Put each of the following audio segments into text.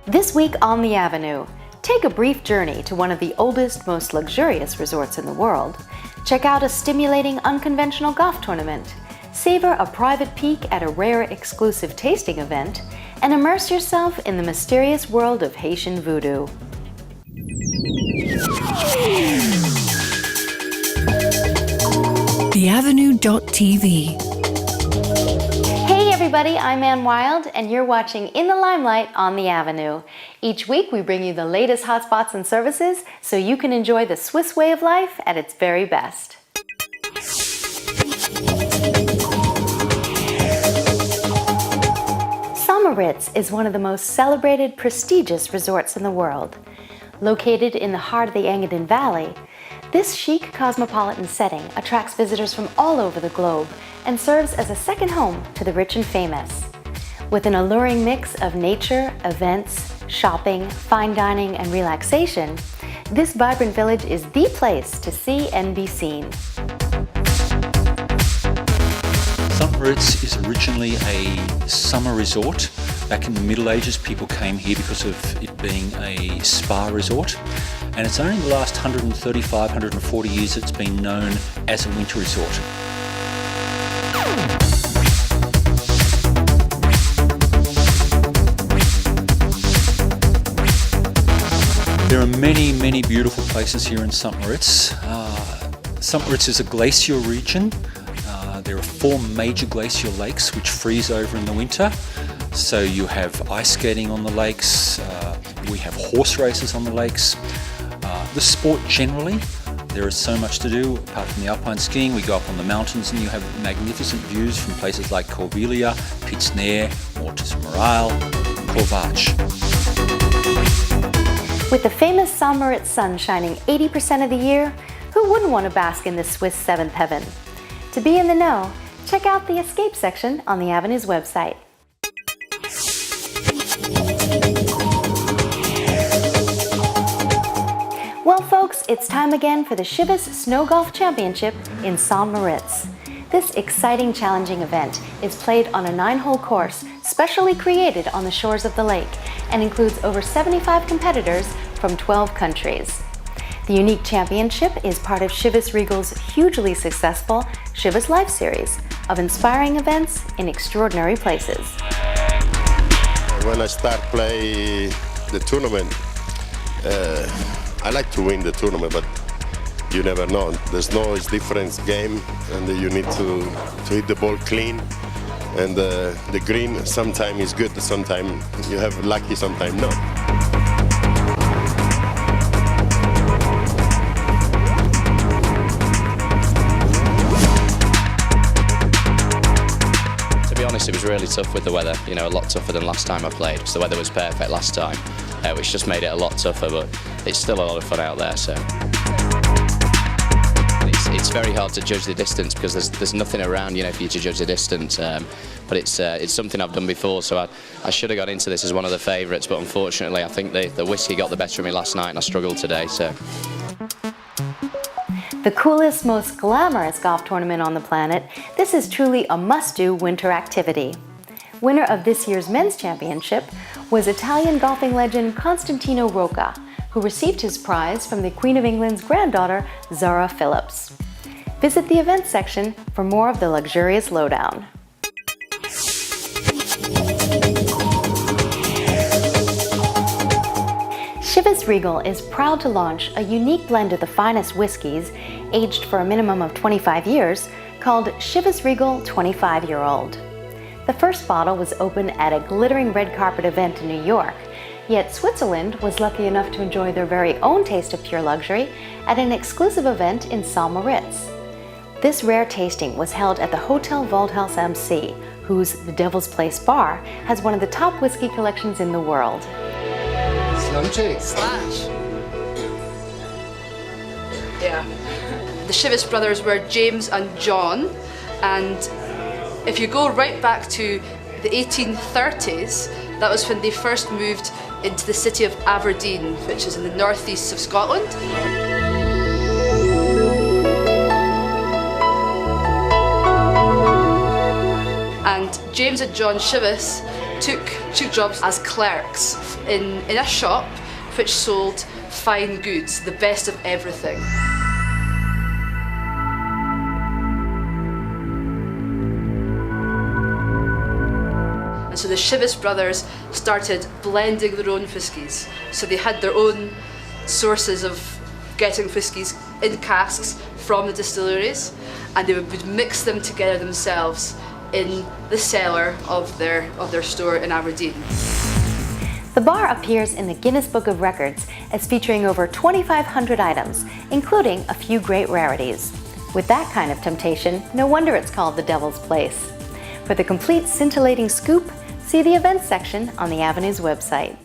This week on The Avenue, take a brief journey to one of the oldest, most luxurious resorts in the world. Check out a stimulating, unconventional golf tournament. Savor a private peek at a rare, exclusive tasting event. And immerse yourself in the mysterious world of Haitian voodoo. TheAvenue.tv. Hey everybody, I'm Ann Wilde, and you're watching In the Limelight on The Avenue. Each week we bring you the latest hotspots and services so you can enjoy the Swiss way of life at its very best. Ritz is one of the most celebrated, prestigious resorts in the world. Located in the heart of the Engadin Valley, this chic cosmopolitan setting attracts visitors from all over the globe and serves as a second home to the rich and famous. With an alluring mix of nature, events, shopping, fine dining, and relaxation, this vibrant village is the place to see and be seen. Ritz is originally a summer resort. Back in the Middle Ages, people came here because of it being a spa resort. And it's only in the last 135, 140 years it's been known as a winter resort. There are many, many beautiful places here in St. Moritz. St. Moritz is a glacier region. There are 4 major glacial lakes which freeze over in the winter. So you have ice skating on the lakes, we have horse races on the lakes. The sport generally, there is so much to do. Apart from the alpine skiing, we go up on the mountains and you have magnificent views from places like Corviglia, Pitsner, Mortis Moral, Corvache. With the famous St. Moritz sun shining 80% of the year, who wouldn't want to bask in the Swiss seventh heaven? To be in the know, check out the Escape section on the Avenue's website. Well folks, it's time again for the Chivas Snow Golf Championship in St. Moritz. This exciting, challenging event is played on a 9-hole course specially created on the shores of the lake and includes over 75 competitors from 12 countries. The unique championship is part of Chivas Regal's hugely successful Chivas Life series of inspiring events in extraordinary places. When I start play the tournament, I like to win the tournament, but you never know. There's no different game, and you need to hit the ball clean. And the green sometimes is good, sometimes you have lucky, sometimes not. It was really tough with the weather, you know, a lot tougher than last time I played because the weather was perfect last time, which just made it a lot tougher, but it's still a lot of fun out there, so. It's very hard to judge the distance because there's nothing around, you know, for you to judge the distance, but it's something I've done before, so I should have got into this as one of the favourites, but unfortunately I think the whiskey got the better of me last night and I struggled today, so. The coolest, most glamorous golf tournament on the planet, this is truly a must-do winter activity. Winner of this year's men's championship was Italian golfing legend Constantino Rocca, who received his prize from the Queen of England's granddaughter, Zara Phillips. Visit the events section for more of the luxurious lowdown. Chivas Regal is proud to launch a unique blend of the finest whiskeys, aged for a minimum of 25 years, called Chivas Regal 25-Year-Old. The first bottle was opened at a glittering red carpet event in New York, yet Switzerland was lucky enough to enjoy their very own taste of pure luxury at an exclusive event in St. Moritz. This rare tasting was held at the Hotel Waldhaus am See, whose The Devil's Place bar has one of the top whiskey collections in the world. Slash. Yeah. The Chivas brothers were James and John, and if you go right back to the 1830s, that was when they first moved into the city of Aberdeen, which is in the northeast of Scotland. And James and John Chivas took jobs as clerks in a shop which sold fine goods, the best of everything. And so the Chivas brothers started blending their own whiskies. So they had their own sources of getting whiskies in casks from the distilleries, and they would mix them together themselves in the cellar of their store in Aberdeen. The bar appears in the Guinness Book of Records as featuring over 2,500 items, including a few great rarities. With that kind of temptation, no wonder it's called the Devil's Place. For the complete scintillating scoop, see the events section on the Avenue's website.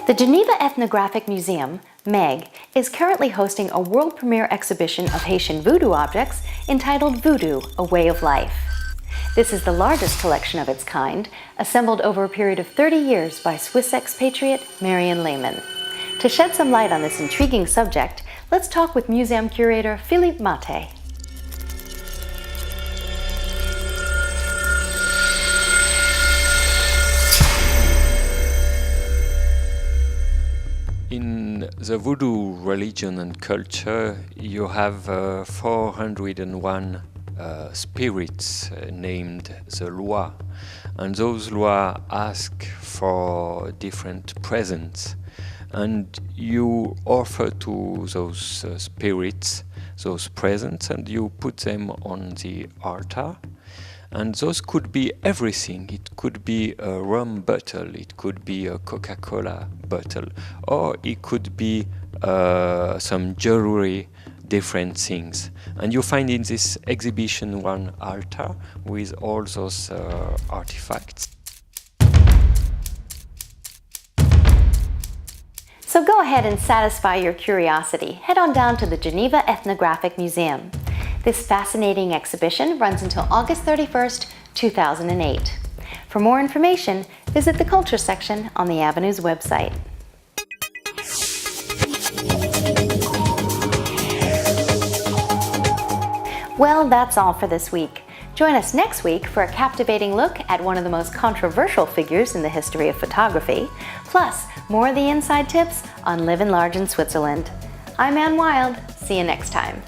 The Geneva Ethnographic Museum, MEG, is currently hosting a world premiere exhibition of Haitian voodoo objects entitled Voodoo, A Way of Life. This is the largest collection of its kind, assembled over a period of 30 years by Swiss expatriate Marion Lehman. To shed some light on this intriguing subject, let's talk with museum curator Philippe Mate. In the voodoo religion and culture, you have 401 spirits named the Loi, and those Lois ask for different presents, and you offer to those spirits those presents, and you put them on the altar. And those could be everything. It could be a rum bottle, it could be a Coca-Cola bottle, or it could be some jewelry, different things. And you find in this exhibition one altar with all those artifacts. So go ahead and satisfy your curiosity. Head on down to the Geneva Ethnographic Museum. This fascinating exhibition runs until August 31st, 2008. For more information, visit the Culture section on the Avenue's website. Well, that's all for this week. Join us next week for a captivating look at one of the most controversial figures in the history of photography, plus more of the inside tips on living large in Switzerland. I'm Anne Wilde. See you next time.